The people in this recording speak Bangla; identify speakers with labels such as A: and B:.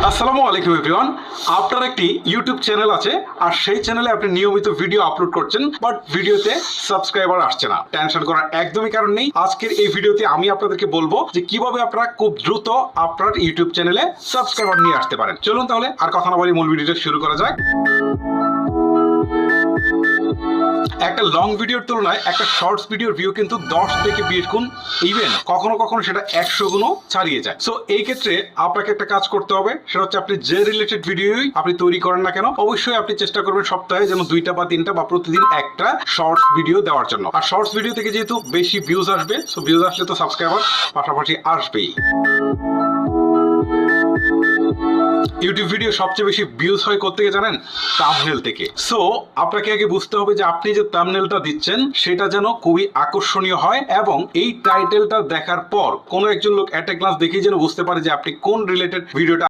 A: আসসালামু আলাইকুম এভরিওয়ান। আপনার একটি ইউটিউব চ্যানেল আছে আর সেই চ্যানেলে আপনি নিয়মিত ভিডিও আপলোড করছেন, বাট ভিডিওতে সাবস্ক্রাইবার আসছে না। টেনশন করার একদমই কারণ নেই। আজকের এই ভিডিওতে আমি আপনাদেরকে বলবো যে কিভাবে আপনারা খুব দ্রুত আপনার ইউটিউব চ্যানেলে সাবস্ক্রাইবার নিয়ে আসতে পারেন। চলুন তাহলে আর কথা না বলে মূল ভিডিওটা শুরু করা যাক। একটা লং ভিডিওর তুলনায় একটা শর্টস ভিডিওর ভিউ কিন্তু 10 থেকে 20 গুণ, ইভেন কখনো কখনো সেটা 100 গুণও ছাড়িয়ে যায়। সো এই ক্ষেত্রে আপনাকে একটা কাজ করতে হবে, সেটা হচ্ছে আপনি যে রিলেটেড ভিডিওই আপনি তৈরি করেন না কেন, অবশ্যই আপনি চেষ্টা করবেন সপ্তাহে যেন 2টা বা 3টা বা প্রতিদিন একটা শর্টস ভিডিও দেওয়ার জন্য। আর শর্টস ভিডিও থেকে যেহেতু বেশি ভিউজ আসবে, সো ভিউজ আসলে তো সাবস্ক্রাইবার পাশাপাশি আসবেই। ইউটিউব ভিডিও সবচেয়ে বেশি ভিউজ হয় কোত্থেকে জানেন? থাম্বনেল থেকে। সো আপনাকে আগে বুঝতে হবে যে আপনি যে থাম্বনেলটা দিচ্ছেন সেটা যেন খুবই আকর্ষণীয় হয়, এবং এই টাইটেলটা দেখার পর কোনো একজন লোক এট এ গ্লান্স দেখেই যেন বুঝতে পারে যে আপনি কোন রিলেটেড ভিডিওটা